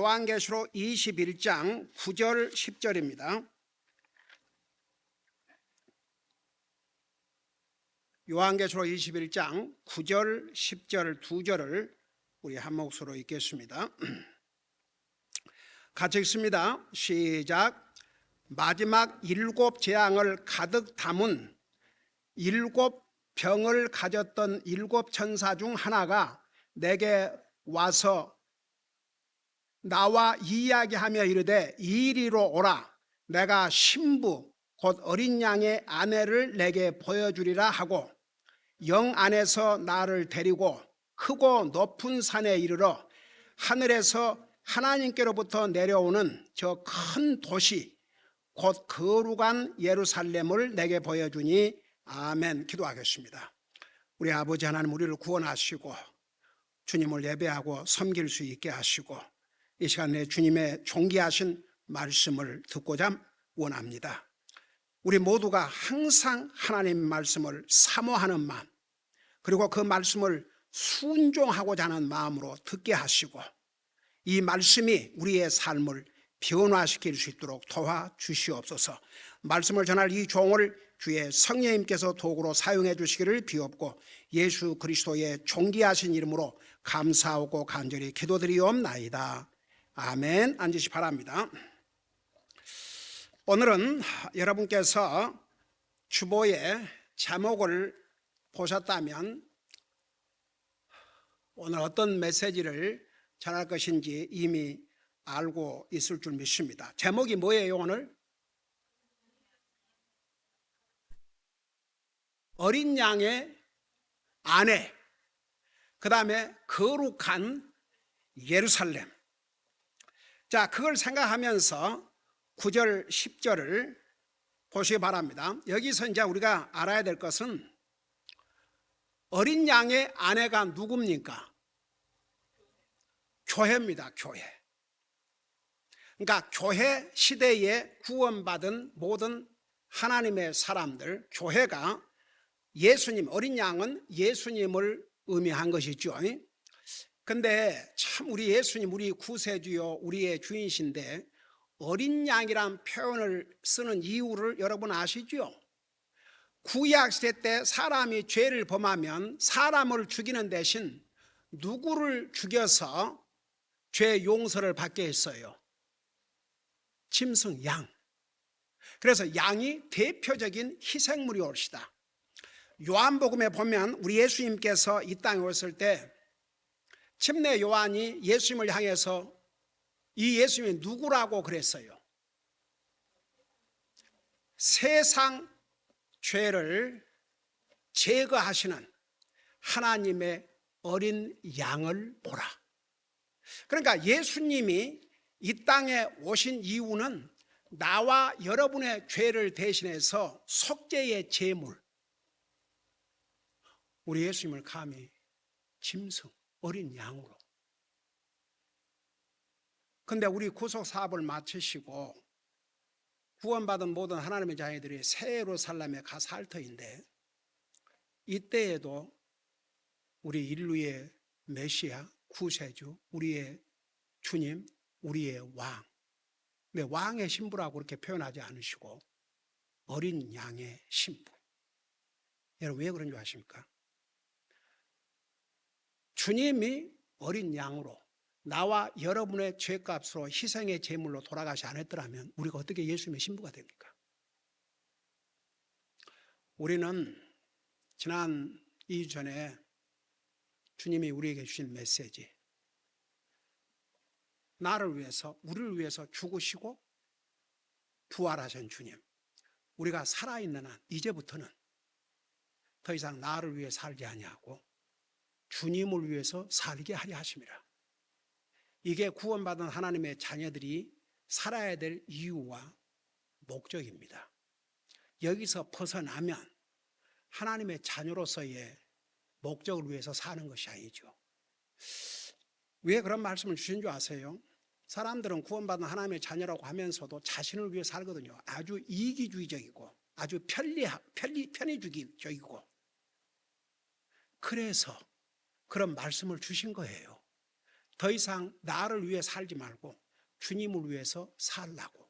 요한계시록 21장 9절 10절입니다. 요한계시록 21장 9절 10절 두 절을 우리 한 목소리로 읽겠습니다. 같이 읽습니다. 시작. 마지막 일곱 재앙을 가득 담은 일곱 병을 가졌던 일곱 천사 중 하나가 내게 와서 나와 이야기하며 이르되 이리로 오라. 내가 신부 곧 어린 양의 아내를 내게 보여주리라 하고 영 안에서 나를 데리고 크고 높은 산에 이르러 하늘에서 하나님께로부터 내려오는 저 큰 도시 곧 거룩한 예루살렘을 내게 보여주니 아멘. 기도하겠습니다. 우리 아버지 하나님, 우리를 구원하시고 주님을 예배하고 섬길 수 있게 하시고 이 시간에 주님의 존귀하신 말씀을 듣고자 원합니다. 우리 모두가 항상 하나님 말씀을 사모하는 마음, 그리고 그 말씀을 순종하고자 하는 마음으로 듣게 하시고 이 말씀이 우리의 삶을 변화시킬 수 있도록 도와주시옵소서. 말씀을 전할 이 종을 주의 성령님께서 도구로 사용해 주시기를 비옵고 예수 그리스도의 존귀하신 이름으로 감사하고 간절히 기도드리옵나이다. 아멘. 앉으시 바랍니다. 오늘은 여러분께서 주보의 제목을 보셨다면 오늘 어떤 메시지를 전할 것인지 이미 알고 있을 줄 믿습니다. 제목이 뭐예요? 오늘 어린 양의 아내, 그 다음에 거룩한 예루살렘. 자, 그걸 생각하면서 9절 10절을 보시기 바랍니다. 여기서 이제 우리가 알아야 될 것은 어린 양의 아내가 누굽니까? 교회입니다. 교회. 그러니까 교회 시대에 구원받은 모든 하나님의 사람들, 교회가 예수님, 어린 양은 예수님을 의미한 것이죠. 근데 참 우리 예수님, 우리 구세주요, 우리의 주인이신데 어린 양이란 표현을 쓰는 이유를 여러분 아시죠? 구약시대 때 사람이 죄를 범하면 사람을 죽이는 대신 누구를 죽여서 죄 용서를 받게 했어요? 짐승, 양. 그래서 양이 대표적인 희생물이 옳시다. 요한복음에 보면 우리 예수님께서 이 땅에 오셨을 때 침례 요한이 예수님을 향해서 이 예수님이 누구라고 그랬어요? 세상 죄를 제거하시는 하나님의 어린 양을 보라. 그러니까 예수님이 이 땅에 오신 이유는 나와 여러분의 죄를 대신해서 속죄의 제물, 우리 예수님을 감히 짐승, 어린 양으로. 근데 우리 구속 사업을 마치시고 구원받은 모든 하나님의 자녀들이 새 예루살렘에 가 살 터인데 이때에도 우리 인류의 메시아, 구세주, 우리의 주님, 우리의 왕, 왕의 신부라고 그렇게 표현하지 않으시고 어린 양의 신부. 여러분 왜 그런 줄 아십니까? 주님이 어린 양으로 나와 여러분의 죄값으로 희생의 제물로 돌아가지 않았더라면 우리가 어떻게 예수님의 신부가 됩니까? 우리는 지난 2주 전에 주님이 우리에게 주신 메시지, 나를 위해서, 우리를 위해서 죽으시고 부활하신 주님, 우리가 살아있는 한 이제부터는 더 이상 나를 위해 살지 아니하고 주님을 위해서 살게 하려 하심이라. 이게 구원받은 하나님의 자녀들이 살아야 될 이유와 목적입니다. 여기서 벗어나면 하나님의 자녀로서의 목적을 위해서 사는 것이 아니죠. 왜 그런 말씀을 주신 줄 아세요? 사람들은 구원받은 하나님의 자녀라고 하면서도 자신을 위해 살거든요. 아주 이기주의적이고 아주 편의주의적이고. 그래서 그런 말씀을 주신 거예요. 더 이상 나를 위해 살지 말고 주님을 위해서 살라고.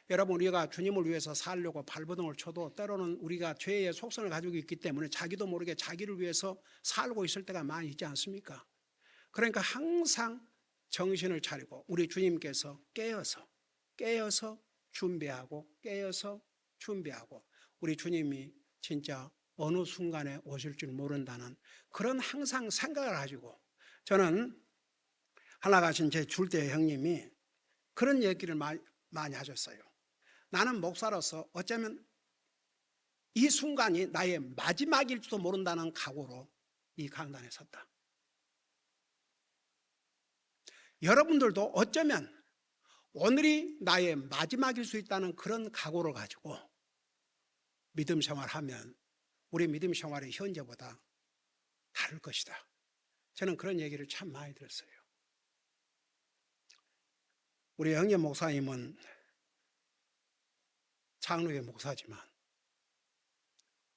여러분, 우리가 주님을 위해서 살려고 발버둥을 쳐도 때로는 우리가 죄의 속성을 가지고 있기 때문에 자기도 모르게 자기를 위해서 살고 있을 때가 많이 있지 않습니까? 그러니까 항상 정신을 차리고 우리 주님께서 깨어서 준비하고 우리 주님이 진짜 어느 순간에 오실 줄 모른다는 그런 항상 생각을 가지고, 저는 하나 가신 제 줄대 형님이 그런 얘기를 많이 하셨어요. 나는 목사로서 어쩌면 이 순간이 나의 마지막일지도 모른다는 각오로 이 강단에 섰다. 여러분들도 어쩌면 오늘이 나의 마지막일 수 있다는 그런 각오를 가지고 믿음 생활하면 우리 믿음 생활이 현재보다 다를 것이다. 저는 그런 얘기를 참 많이 들었어요. 우리 형님 목사님은 장로교 목사지만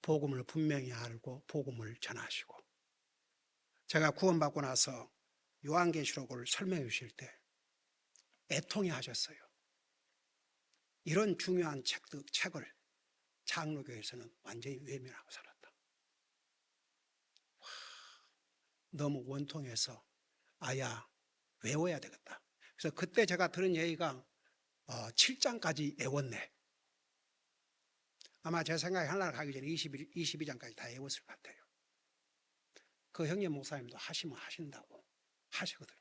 복음을 분명히 알고 복음을 전하시고, 제가 구원받고 나서 요한계시록을 설명해 주실 때 애통해 하셨어요. 이런 중요한 책을 장로교에서는 완전히 외면하고 살았다. 너무 원통해서 아야 외워야 되겠다. 그래서 그때 제가 들은 얘기가 7장까지 외웠네. 아마 제 생각에 하나를 가기 전에 22장까지 다 외웠을 것 같아요. 그 형님 목사님도 하시면 하신다고 하시거든요.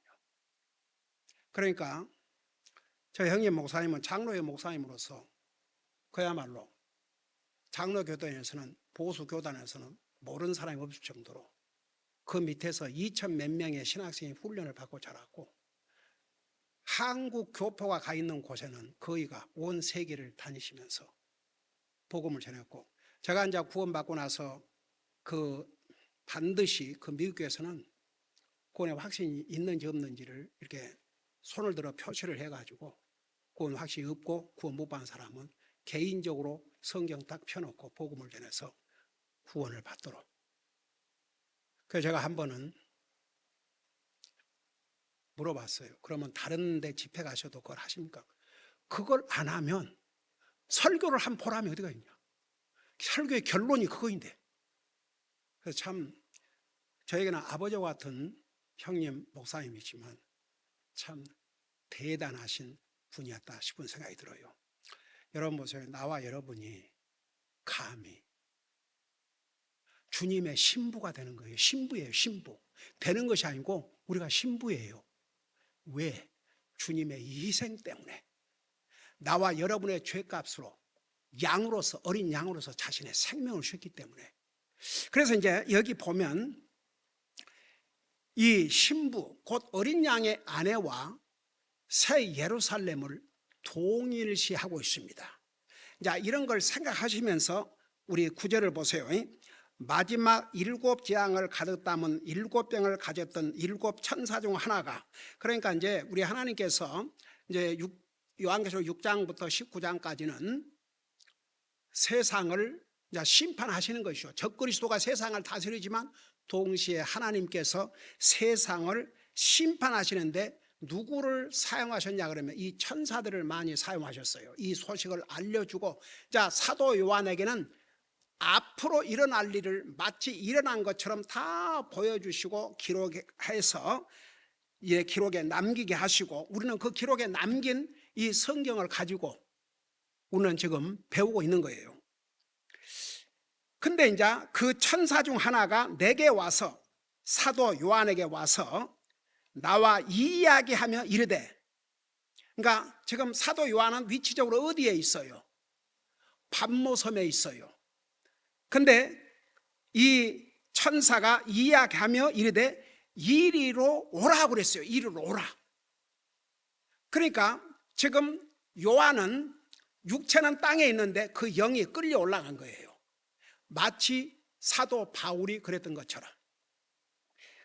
그러니까 저 형님 목사님은 장로의 목사님으로서 그야말로 장로교단에서는, 보수 교단에서는 모르는 사람이 없을 정도로 그 밑에서 2천 몇 명의 신학생이 훈련을 받고 자랐고, 한국 교포가 가 있는 곳에는 거의가 온 세계를 다니시면서 복음을 전했고, 제가 이제 구원받고 나서 반드시 그 미국교에서는 구원의 확신이 있는지 없는지를 이렇게 손을 들어 표시를 해가지고 구원 확신이 없고 구원 못 받은 사람은 개인적으로 성경 딱 펴놓고 복음을 전해서 구원을 받도록. 그래서 제가 한 번은 물어봤어요. 그러면 다른 데 집회 가셔도 그걸 하십니까? 그걸 안 하면 설교를 한 보람이 어디가 있냐. 설교의 결론이 그거인데. 그래서 참 저에게는 아버지와 같은 형님 목사님이지만 참 대단하신 분이었다 싶은 생각이 들어요. 여러분 보세요. 나와 여러분이 감히 주님의 신부가 되는 거예요. 신부예요. 신부. 되는 것이 아니고 우리가 신부예요. 왜? 주님의 희생 때문에. 나와 여러분의 죄값으로 양으로서, 어린 양으로서 자신의 생명을 주셨기 때문에. 그래서 이제 여기 보면 이 신부, 곧 어린 양의 아내와 새 예루살렘을 동일시하고 있습니다. 자, 이런 걸 생각하시면서 우리 구절을 보세요. 마지막 7 재앙을 가득 담은 7병을 가졌던 7 천사 중 하나가, 그러니까 이제 우리 하나님께서 이제 요한계시록 6장부터 19장까지는 세상을 이제 심판하시는 것이죠. 적그리스도가 세상을 다스리지만 동시에 하나님께서 세상을 심판하시는데 누구를 사용하셨냐 그러면 이 천사들을 많이 사용하셨어요. 이 소식을 알려주고, 자, 사도 요한에게는 앞으로 일어날 일을 마치 일어난 것처럼 다 보여주시고 기록해서 기록에 남기게 하시고, 우리는 그 기록에 남긴 이 성경을 가지고 우리는 지금 배우고 있는 거예요. 근데 이제 그 천사 중 하나가 내게 와서, 사도 요한에게 와서 나와 이야기하며 이르되, 그러니까 지금 사도 요한은 위치적으로 어디에 있어요? pat모섬에 있어요. 근데 이 천사가 이야기하며 이르되 이리로 오라 그랬어요. 이리로 오라. 그러니까 지금 요한은 육체는 땅에 있는데 그 영이 끌려 올라간 거예요. 마치 사도 바울이 그랬던 것처럼.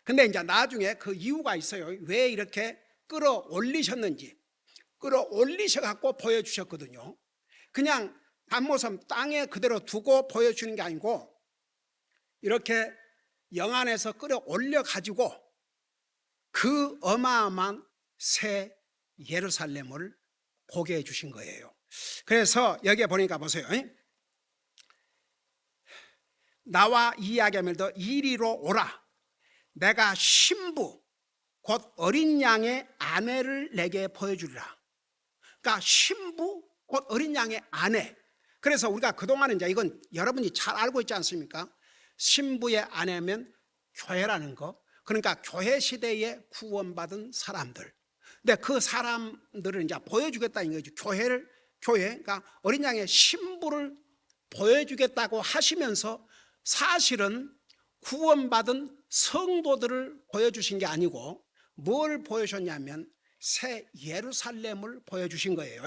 근데 이제 나중에 그 이유가 있어요. 왜 이렇게 끌어올리셨는지. 끌어올리셔갖고 보여주셨거든요. 그냥 pat모섬 땅에 그대로 두고 보여주는 게 아니고 이렇게 영 안에서 끌어올려 가지고 그 어마어마한 새 예루살렘을 보게 해주신 거예요. 그래서 여기에 보니까 보세요. 나와 이야기하면서 이리로 오라. 내가 신부 곧 어린 양의 아내를 내게 보여주리라. 그러니까 신부 곧 어린 양의 아내. 그래서 우리가 그동안은 이제 이건 여러분이 잘 알고 있지 않습니까? 신부의 아내면 교회라는 거. 그러니까 교회 시대에 구원받은 사람들. 근데 그 사람들을 이제 보여주겠다는 거죠. 교회, 그러니까 어린 양의 신부를 보여주겠다고 하시면서 사실은 구원받은 성도들을 보여주신 게 아니고 뭘 보여주셨냐면 새 예루살렘을 보여주신 거예요.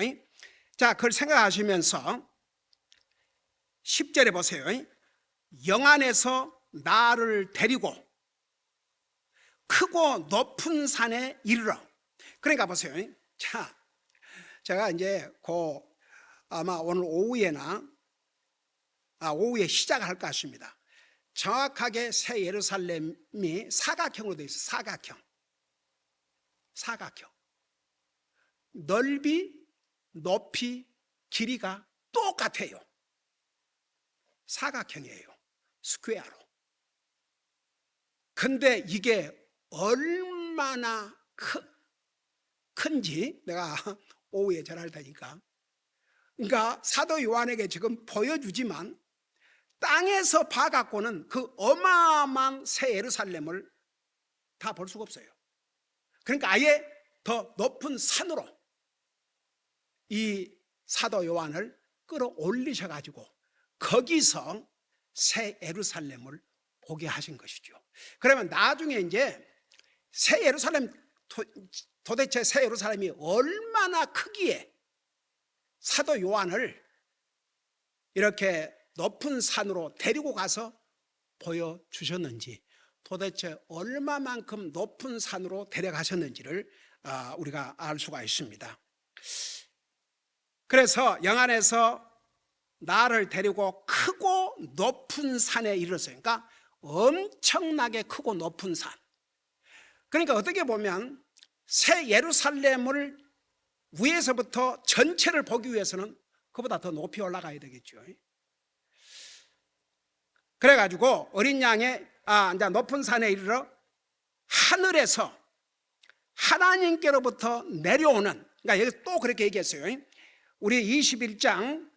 자, 그걸 생각하시면서 10절에 보세요. 영안에서 나를 데리고 크고 높은 산에 이르러. 그러니까 보세요. 자, 제가 이제 아마 오늘 오후에 시작할 것 같습니다. 정확하게 새 예루살렘이 사각형으로 되어 있어요. 사각형. 넓이, 높이, 길이가 똑같아요. 사각형이에요. 스퀘어로. 근데 이게 얼마나 큰지 내가 오후에 전할 테니까. 그러니까 사도 요한에게 지금 보여주지만 땅에서 봐갖고는 그 어마어마한 새 예루살렘을 다 볼 수가 없어요. 그러니까 아예 더 높은 산으로 이 사도 요한을 끌어올리셔가지고 거기서 새 예루살렘을 보게 하신 것이죠. 그러면 나중에 이제 새 예루살렘, 도대체 새 예루살렘이 얼마나 크기에 사도 요한을 이렇게 높은 산으로 데리고 가서 보여주셨는지, 도대체 얼마만큼 높은 산으로 데려가셨는지를 우리가 알 수가 있습니다. 그래서 영안에서 나를 데리고 크고 높은 산에 이르렀어요. 그러니까 엄청나게 크고 높은 산. 그러니까 어떻게 보면 새 예루살렘을 위에서부터 전체를 보기 위해서는 그보다 더 높이 올라가야 되겠죠. 그래가지고 어린 양의 이제 높은 산에 이르러 하늘에서 하나님께로부터 내려오는, 그러니까 여기 또 그렇게 얘기했어요. 우리 21장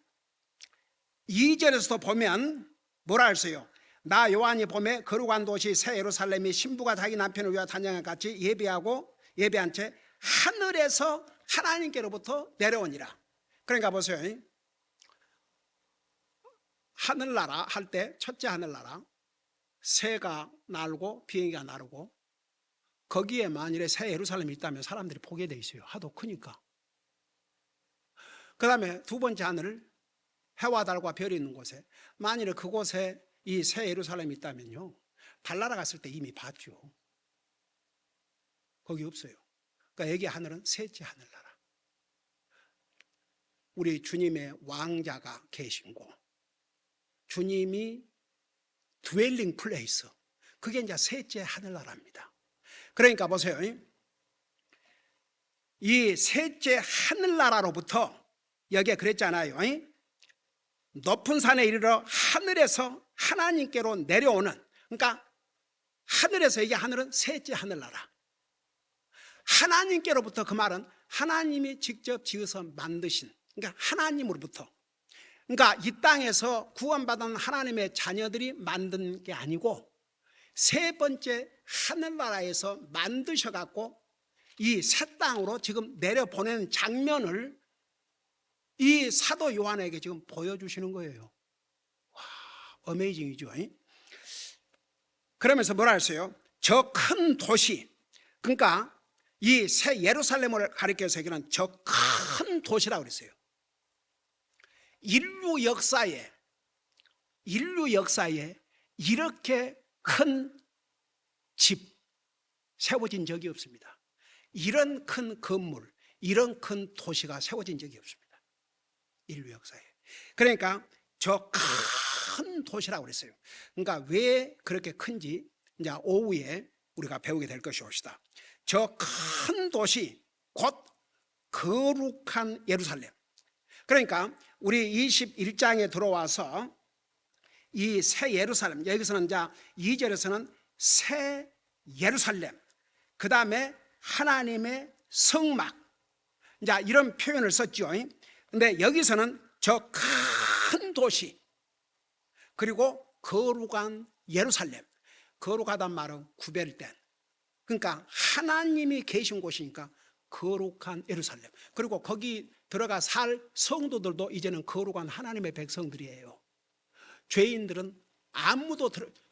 2절에서도 보면 뭐라 했어요? 나 요한이 보매 거룩한 도시 새 예루살렘이 신부가 자기 남편을 위하여 단장한 같이 예배한 채 하늘에서 하나님께로부터 내려오니라. 그러니까 보세요. 하늘나라 할 때 첫째 하늘나라 새가 날고 비행기가 나르고 거기에 만일에 새 예루살렘이 있다면 사람들이 보게 돼 있어요. 하도 크니까. 그 다음에 두 번째 하늘 해와 달과 별이 있는 곳에 만일에 그곳에 이 새 예루살렘이 있다면요, 달나라 갔을 때 이미 봤죠. 거기 없어요. 그러니까 여기 하늘은 셋째 하늘나라. 우리 주님의 왕자가 계신 곳, 주님이 드웰링 플레이스, 그게 이제 셋째 하늘나라입니다. 그러니까 보세요. 이 셋째 하늘나라로부터 여기에 그랬잖아요. 높은 산에 이르러 하늘에서 하나님께로 내려오는, 그러니까 하늘에서, 이게 하늘은 셋째 하늘나라. 하나님께로부터, 그 말은 하나님이 직접 지어서 만드신, 그러니까 하나님으로부터, 그러니까 이 땅에서 구원받은 하나님의 자녀들이 만든 게 아니고 세 번째 하늘나라에서 만드셔갖고 이 새 땅으로 지금 내려보내는 장면을 이 사도 요한에게 지금 보여주시는 거예요. 와, 어메이징이죠. 그러면서 뭐라 했어요? 저 큰 도시, 그러니까 이 새 예루살렘을 가리켜서 여기는 저 큰 도시라고 그랬어요. 인류 역사에 이렇게 큰 집 세워진 적이 없습니다. 이런 큰 건물, 이런 큰 도시가 세워진 적이 없습니다. 인류 역사에. 그러니까 저 큰 도시라고 그랬어요. 그러니까 왜 그렇게 큰지 이제 오후에 우리가 배우게 될 것이옵시다. 저 큰 도시 곧 거룩한 예루살렘. 그러니까 우리 21장에 들어와서 이 새 예루살렘, 여기서는 이제 2절에서는 새 예루살렘, 그 다음에 하나님의 성막, 이제 이런 표현을 썼죠. 근데 여기서는 저 큰 도시, 그리고 거룩한 예루살렘. 거룩하단 말은 구별된, 그러니까 하나님이 계신 곳이니까 거룩한 예루살렘. 그리고 거기 들어가 살 성도들도 이제는 거룩한 하나님의 백성들이에요. 죄인들은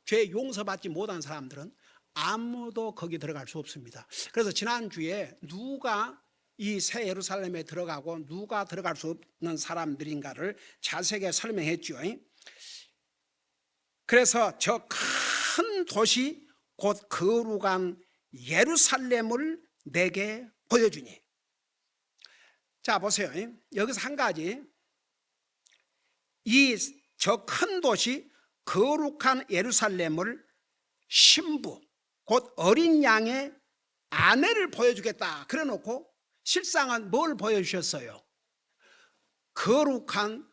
죄 용서받지 못한 사람들은 아무도 거기 들어갈 수 없습니다. 그래서 지난주에 누가 이 새 예루살렘에 들어가고 누가 들어갈 수 없는 사람들인가를 자세하게 설명했죠. 그래서 저 큰 도시 곧 거룩한 예루살렘을 내게 보여주니. 자, 보세요. 여기서 한 가지, 이 저 큰 도시 거룩한 예루살렘을 신부 곧 어린 양의 아내를 보여주겠다 그래 놓고 실상은 뭘 보여주셨어요? 거룩한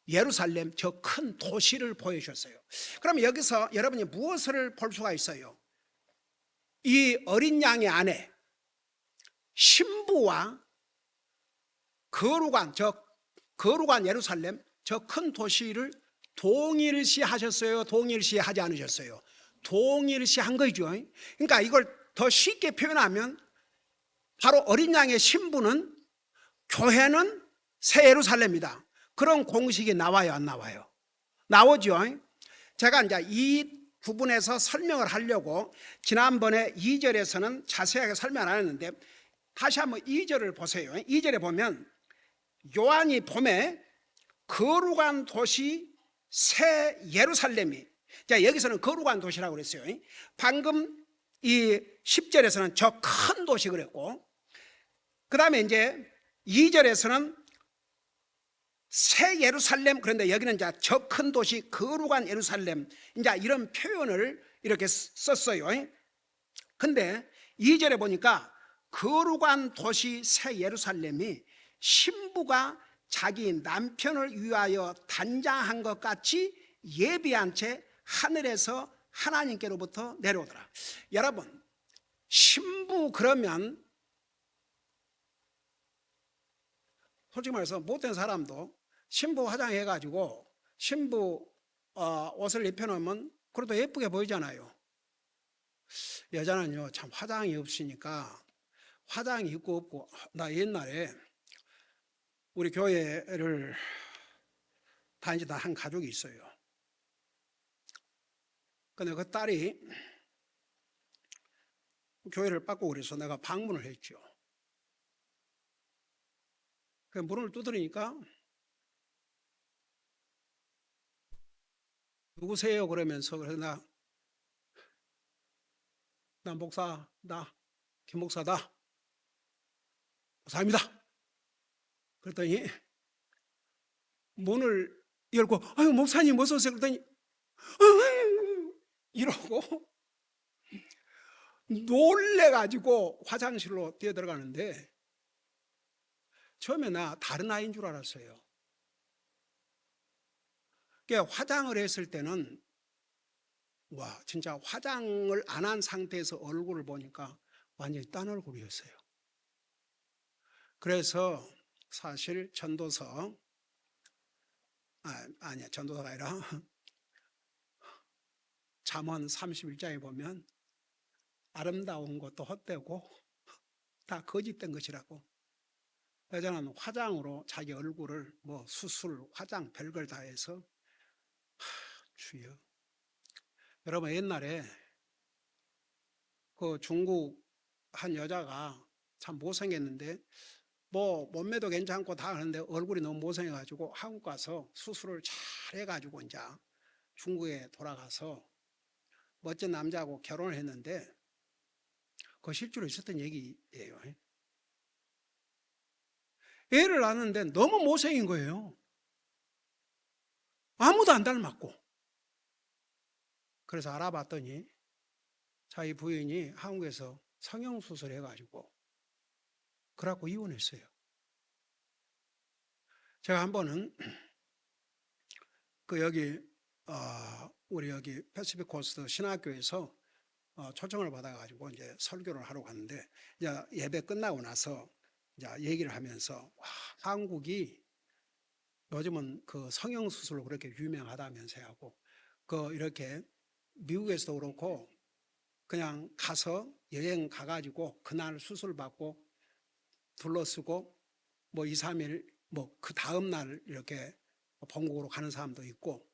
예루살렘, 저 큰 도시를 보여주셨어요. 그럼 여기서 여러분이 무엇을 볼 수가 있어요? 이 어린 양의 아내 신부와 거룩한 예루살렘, 저 큰 도시를 동일시 하셨어요? 동일시 하지 않으셨어요? 동일시 한 거죠. 그러니까 이걸 더 쉽게 표현하면 바로 어린 양의 신부는, 교회는 새 예루살렘이다. 그런 공식이 나와요, 안 나와요? 나오죠. 제가 이제 이 부분에서 설명을 하려고 지난번에 2절에서는 자세하게 설명 안 했는데 다시 한번 2절을 보세요. 2절에 보면 요한이 봄에 거룩한 도시 새 예루살렘이, 자, 여기서는 거룩한 도시라고 그랬어요. 방금 이 10절에서는 저 큰 도시 그랬고, 그 다음에 이제 2절에서는 새 예루살렘, 그런데 여기는 이제 저 큰 도시 거룩한 예루살렘, 이제 이런 표현을 이렇게 썼어요. 근데 2절에 보니까 거룩한 도시 새 예루살렘이 신부가 자기 남편을 위하여 단장한 것 같이 예비한 채 하늘에서 하나님께로부터 내려오더라. 여러분, 신부 그러면 솔직히 말해서 못된 사람도 신부 화장해가지고 신부 옷을 입혀놓으면 그래도 예쁘게 보이잖아요. 여자는요 참 화장이 없으니까, 화장이 있고 없고, 나 옛날에 우리 교회를 다니다 한 가족이 있어요. 근데 그 딸이 교회를 받고 그래서 내가 방문을 했죠. 그 문을 두드리니까 누구세요? 그러면서, 그래서 나 목사, 나 김 목사다, 목사입니다. 그랬더니 문을 열고 아유 목사님 어서 오세요 그랬더니 이러고 놀래가지고 화장실로 뛰어 들어가는데, 처음에 나 다른 아이인 줄 알았어요. 그러니까 화장을 했을 때는 와 진짜 화장을 안 한 상태에서 얼굴을 보니까 완전히 딴 얼굴이었어요. 그래서 사실 전도서, 아니야 전도서가 아니라 잠언 31장에 보면 아름다운 것도 헛되고 다 거짓된 것이라고. 여자는 화장으로 자기 얼굴을 뭐 수술, 화장 별걸 다 해서, 주여. 여러분 옛날에 그 중국 한 여자가 참 못생겼는데 뭐 몸매도 괜찮고 다 하는데 얼굴이 너무 못생겨가지고 한국 가서 수술을 잘 해가지고 이제 중국에 돌아가서 멋진 남자하고 결혼을 했는데, 그거 실제로 있었던 얘기예요. 애를 낳았는데 너무 못생긴 거예요. 아무도 안 닮았고. 그래서 알아봤더니 자기 부인이 한국에서 성형수술 해가지고 그래갖고 이혼했어요. 제가 한 번은 그 여기 우리 여기 패시픽 코스트 신학교에서 초청을 받아가지고 이제 설교를 하러 갔는데 이제 예배 끝나고 나서 이제 얘기를 하면서 와, 한국이 요즘은 그 성형수술로 그렇게 유명하다면서 하고 그 이렇게 미국에서도 그렇고 그냥 가서 여행 가가지고 그날 수술 받고 둘러쓰고 뭐 2, 3일 뭐 그 다음날 이렇게 본국으로 가는 사람도 있고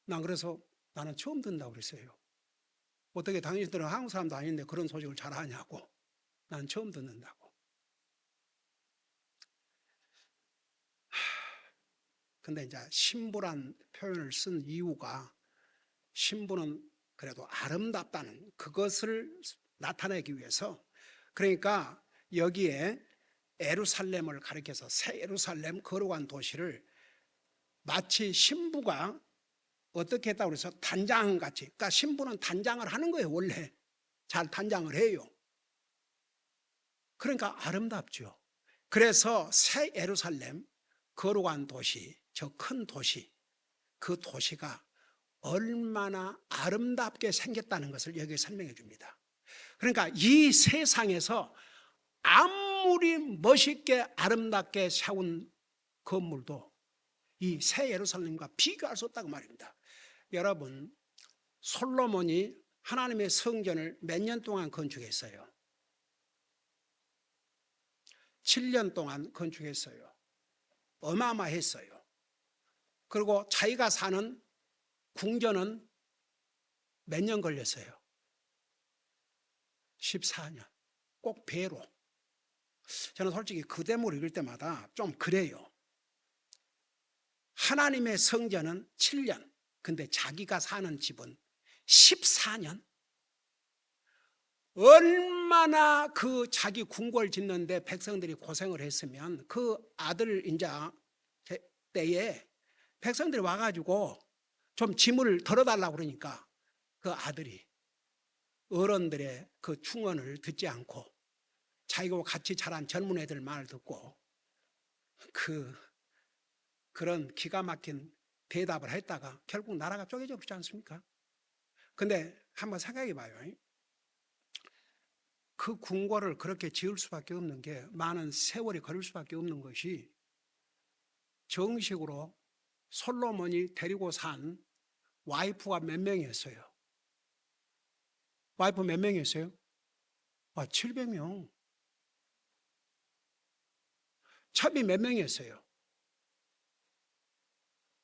난 그래서 나는 처음 듣는다고 그랬어요. 어떻게 당신들은 한국 사람도 아닌데 그런 소식을 잘 하냐고. 난 처음 듣는다고. 근데 이제 신부란 표현을 쓴 이유가 신부는 그래도 아름답다는 그것을 나타내기 위해서 그러니까 여기에 예루살렘을 가리켜서 새 예루살렘 거룩한 도시를 마치 신부가 어떻게 했다고 그래서 단장같이 그러니까 신부는 단장을 하는 거예요. 원래 잘 단장을 해요. 그러니까 아름답죠. 그래서 새 예루살렘 거룩한 도시 저 큰 도시 그 도시가 얼마나 아름답게 생겼다는 것을 여기에 설명해 줍니다. 그러니까 이 세상에서 아무리 멋있게 아름답게 세운 건물도 이 새 예루살렘과 비교할 수 없다고 말입니다. 여러분 솔로몬이 하나님의 성전을 몇 년 동안 건축했어요? 7년 동안 건축했어요. 어마어마했어요. 그리고 자기가 사는 궁전은 몇 년 걸렸어요? 14년. 꼭 배로. 저는 솔직히 그 대목을 읽을 때마다 좀 그래요. 하나님의 성전은 7년. 근데 자기가 사는 집은 14년? 얼마나 그 자기 궁궐 짓는데 백성들이 고생을 했으면 그 아들 인자 때에 백성들이 와가지고 좀 짐을 덜어달라고 그러니까 그 아들이 어른들의 그 충언을 듣지 않고 자기가 같이 자란 젊은 애들 말을 듣고 그런 기가 막힌 대답을 했다가 결국 나라가 쪼개져 버리지 않습니까? 근데 한번 생각해 봐요. 그 궁궐을 그렇게 지을 수밖에 없는 게 많은 세월이 걸릴 수밖에 없는 것이 정식으로 솔로몬이 데리고 산 와이프가 몇 명이었어요? 와이프 몇 명이었어요? 700명. 첩이 몇 명이었어요?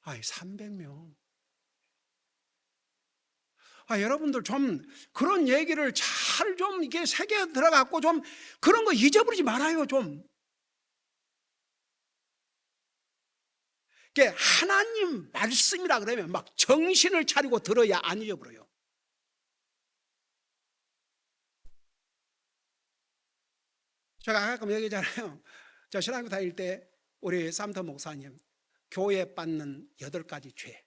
300명. 여러분들 좀 그런 얘기를 잘 좀 이게 새겨 들어갖고 좀 그런 거 잊어버리지 말아요, 좀. 이게 하나님 말씀이라 그러면 막 정신을 차리고 들어야 안 잊어버려요. 제가 가끔 얘기잖아요. 저 신학교 다닐 때 우리 삼터 목사님 교회 받는 8가지 죄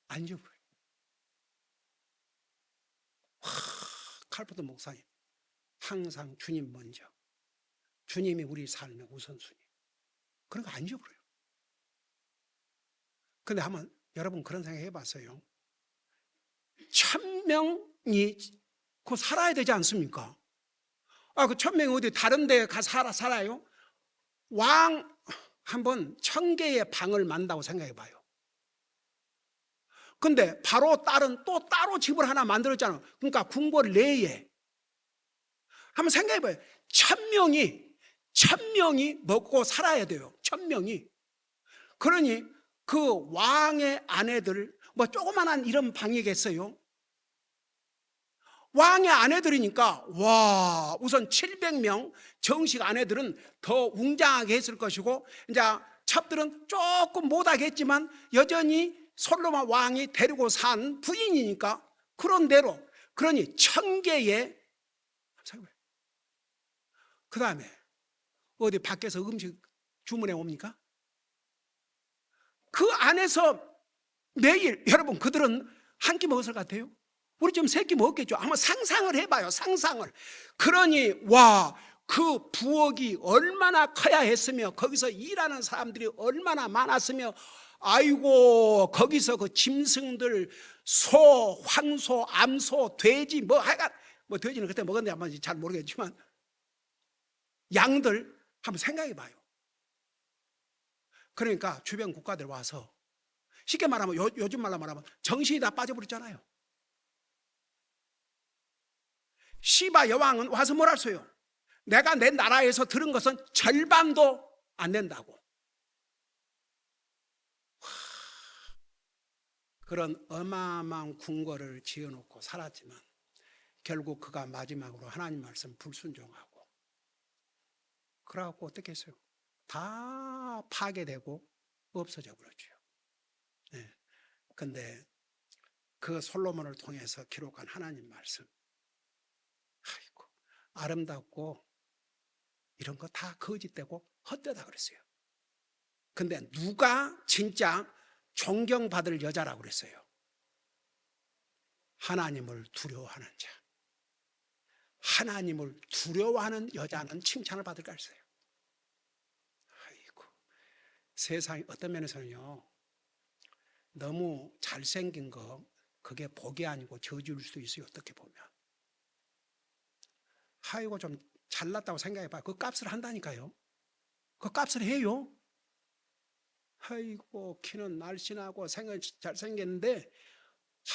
안 잊어버려요. 칼포트 목사님 항상 주님 먼저, 주님이 우리 삶의 우선순위, 그런 거 안 잊어버려요. 근데 한번 여러분 그런 생각 해봤어요. 1000명이 그 살아야 되지 않습니까? 그 1000명이 어디 다른 데 가서 살아요? 왕 한번 1000개의 방을 만다고 생각해 봐요. 근데 바로 딸은 또 따로 집을 하나 만들었잖아요. 그러니까 궁궐 내에. 한번 생각해 봐요. 1000명이 먹고 살아야 돼요. 1000명이. 그러니 그 왕의 아내들, 뭐 조그만한 이런 방이겠어요. 왕의 아내들이니까 와 우선 700명 정식 아내들은 더 웅장하게 했을 것이고 이제 첩들은 조금 못하겠지만 여전히 솔로몬 왕이 데리고 산 부인이니까 그런 대로 그러니 1000개의 그 다음에 어디 밖에서 음식 주문해 옵니까? 그 안에서 매일 여러분 그들은 한 끼 먹었을 것 같아요? 우리 좀 새끼 먹겠죠. 한번 상상을 해봐요. 상상을. 그러니 그 부엌이 얼마나 커야 했으며 거기서 일하는 사람들이 얼마나 많았으며 아이고 거기서 그 짐승들 소, 황소, 암소, 돼지 하여간 돼지는 그때 먹었는지 안 먹었는지 잘 모르겠지만 양들 한번 생각해 봐요. 그러니까 주변 국가들 와서 쉽게 말하면 요즘 말로 말하면 정신이 다 빠져버렸잖아요. 시바 여왕은 와서 뭐라 했어요? 내가 내 나라에서 들은 것은 절반도 안 된다고. 그런 어마어마한 궁궐을 지어놓고 살았지만 결국 그가 마지막으로 하나님 말씀 불순종하고 그래갖고 어떻게 했어요? 다 파괴되고 없어져 버렸죠. 네. 근데 그 솔로몬을 통해서 기록한 하나님 말씀, 아이고 아름답고 이런 거 다 거짓되고 헛되다 그랬어요. 근데 누가 진짜 존경받을 여자라고 그랬어요? 하나님을 두려워하는 자. 하나님을 두려워하는 여자는 칭찬을 받을까 했어요. 아이고, 세상이 어떤 면에서는요, 너무 잘생긴 거 그게 복이 아니고 저주일 수도 있어요. 어떻게 보면. 아이고 좀 잘났다고 생각해봐. 그 값을 한다니까요. 그 값을 해요. 아이고 키는 날씬하고 잘생겼는데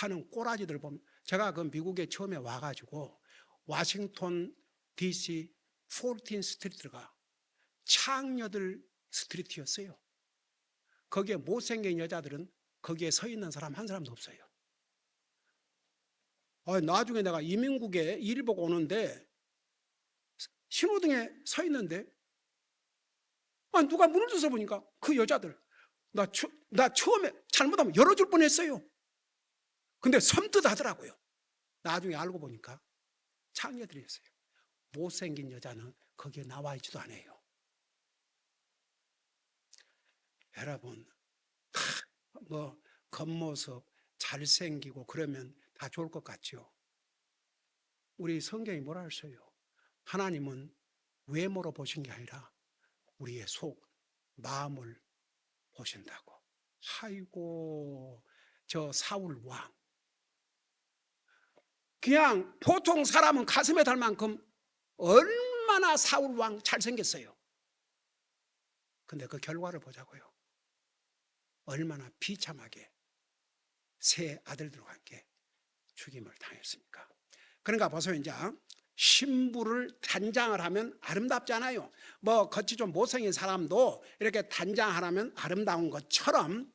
하는 꼬라지들 보면, 제가 그 미국에 처음에 와가지고 워싱턴 DC 14 스트리트가 창녀들 스트리트였어요. 거기에 못생긴 여자들은 거기에 서 있는 사람 한 사람도 없어요. 나중에 내가 이민국에 일 보고 오는데 신호등에 서 있는데 누가 문을 둬서 보니까 그 여자들 나 처음에 잘못하면 열어줄 뻔했어요. 근데 섬뜩하더라고요. 나중에 알고 보니까 창녀들이었어요. 못생긴 여자는 거기에 나와 있지도 않아요. 여러분 겉모습 잘생기고 그러면 다 좋을 것 같죠. 우리 성경이 뭐라 했어요? 하나님은 외모로 보신 게 아니라 우리의 속 마음을 보신다고. 아이고 저 사울 왕 그냥 보통 사람은 가슴에 달 만큼 얼마나 사울 왕 잘생겼어요. 근데 그 결과를 보자고요. 얼마나 비참하게 세 아들들과 함께 죽임을 당했습니까? 그러니까 보세요. 이제 신부를 단장을 하면 아름답지 않아요. 겉이 좀 못생긴 사람도 이렇게 단장하라면 아름다운 것처럼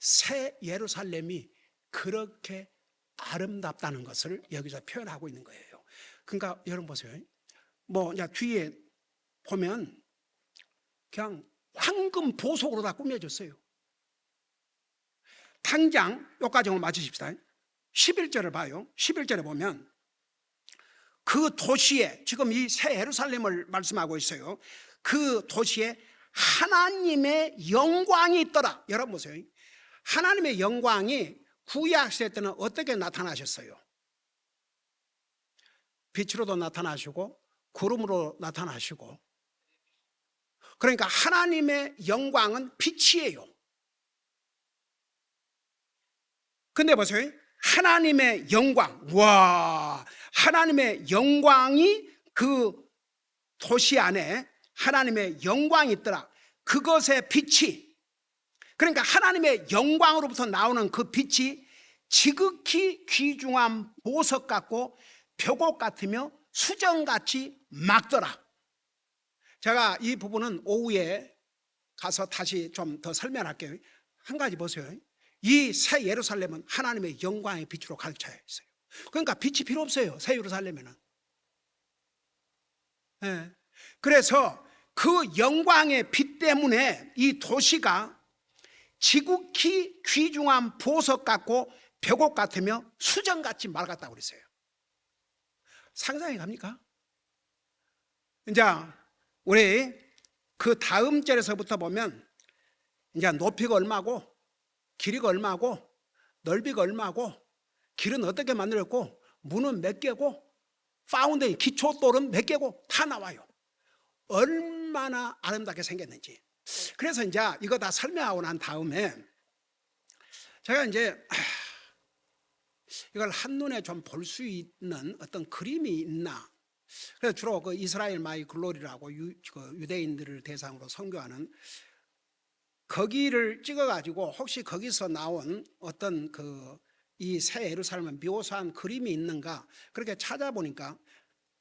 새 예루살렘이 그렇게 아름답다는 것을 여기서 표현하고 있는 거예요. 그러니까 여러분 보세요. 이제 뒤에 보면 그냥 황금 보석으로 다 꾸며졌어요. 당장 여기까지 오늘 맞추십시다. 11절을 봐요. 11절에 보면 그 도시에, 지금 이 새 예루살렘을 말씀하고 있어요. 그 도시에 하나님의 영광이 있더라. 여러분 보세요. 하나님의 영광이 구약 시대 때는 어떻게 나타나셨어요? 빛으로도 나타나시고 구름으로 나타나시고. 그러니까 하나님의 영광은 빛이에요. 근데 보세요. 하나님의 영광, 하나님의 영광이 그 도시 안에 하나님의 영광이 있더라. 그것의 빛이, 그러니까 하나님의 영광으로부터 나오는 그 빛이 지극히 귀중한 보석 같고 벽옥 같으며 수정같이 맑더라. 제가 이 부분은 오후에 가서 다시 좀 더 설명할게요. 한 가지 보세요. 이 새 예루살렘은 하나님의 영광의 빛으로 가르쳐야 있어요. 그러니까 빛이 필요 없어요. 새 예루살렘에는. 네. 그래서 그 영광의 빛 때문에 이 도시가 지극히 귀중한 보석 같고 벽옥 같으며 수정같이 맑았다고 그랬어요. 상상이 갑니까? 이제 우리 그 다음 절에서부터 보면 이제 높이가 얼마고 길이가 얼마고 넓이가 얼마고 길은 어떻게 만들었고 문은 몇 개고 파운데이션 기초돌은 몇 개고 다 나와요. 얼마나 아름답게 생겼는지. 그래서 이제 이거 다 설명하고 난 다음에 제가 이제 이걸 한눈에 좀 볼 수 있는 어떤 그림이 있나. 그래서 주로 그 이스라엘 마이 글로리라고 유대인들을 대상으로 선교하는 거기를 찍어가지고 혹시 거기서 나온 어떤 이 새 예루살렘을 묘사한 그림이 있는가 그렇게 찾아보니까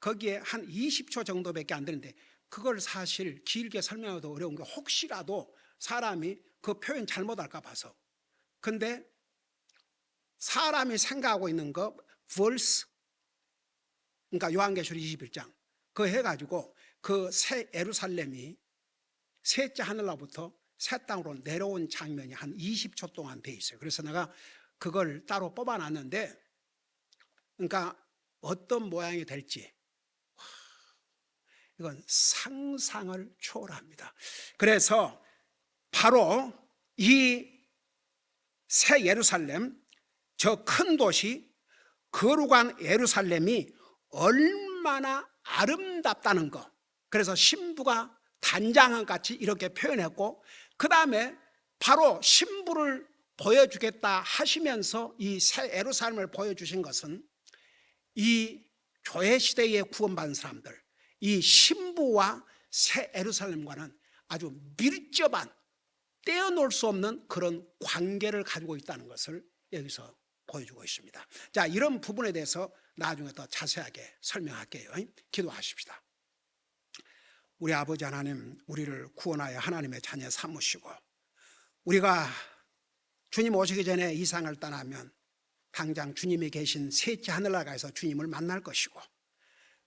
거기에 한 20초 정도밖에 안 되는데 그걸 사실 길게 설명하기도 어려운 게 혹시라도 사람이 그 표현 잘못할까 봐서. 근데 사람이 생각하고 있는 거 verse, 그러니까 요한계시록 21장 그거 해가지고 그 새 예루살렘이 셋째 하늘로부터 새 땅으로 내려온 장면이 한 20초 동안 돼 있어요. 그래서 내가 그걸 따로 뽑아놨는데, 그러니까 어떤 모양이 될지 이건 상상을 초월합니다. 그래서 바로 이 새 예루살렘, 저 큰 도시 거룩한 예루살렘이 얼마나 아름답다는 것, 그래서 신부가 단장한 같이 이렇게 표현했고, 그 다음에 바로 신부를 보여주겠다 하시면서 이 새 예루살렘을 보여주신 것은 이 교회 시대에 구원받은 사람들, 이 신부와 새 예루살렘과는 아주 밀접한 떼어놓을 수 없는 그런 관계를 가지고 있다는 것을 여기서 보여주고 있습니다. 자, 이런 부분에 대해서 나중에 더 자세하게 설명할게요. 기도하십시다. 우리 아버지 하나님, 우리를 구원하여 하나님의 자녀 삼으시고, 우리가 주님 오시기 전에 이 세상을 떠나면 당장 주님이 계신 셋째 하늘나라에서 주님을 만날 것이고,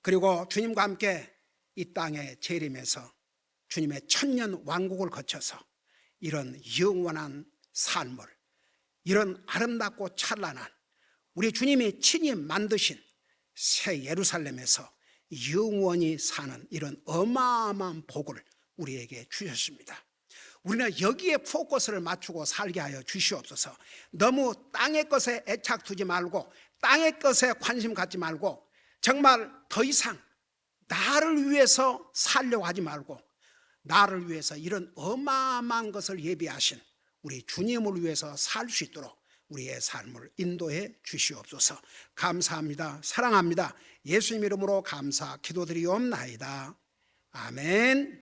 그리고 주님과 함께 이 땅에 재림해서 주님의 천년 왕국을 거쳐서 이런 영원한 삶을, 이런 아름답고 찬란한 우리 주님이 친히 만드신 새 예루살렘에서 영원히 사는 이런 어마어마한 복을 우리에게 주셨습니다. 우리는 여기에 포커스를 맞추고 살게 하여 주시옵소서. 너무 땅의 것에 애착 두지 말고, 땅의 것에 관심 갖지 말고, 정말 더 이상 나를 위해서 살려고 하지 말고, 나를 위해서 이런 어마어마한 것을 예비하신 우리 주님을 위해서 살 수 있도록 우리의 삶을 인도해 주시옵소서. 감사합니다. 사랑합니다. 예수님 이름으로 감사 기도드리옵나이다. 아멘.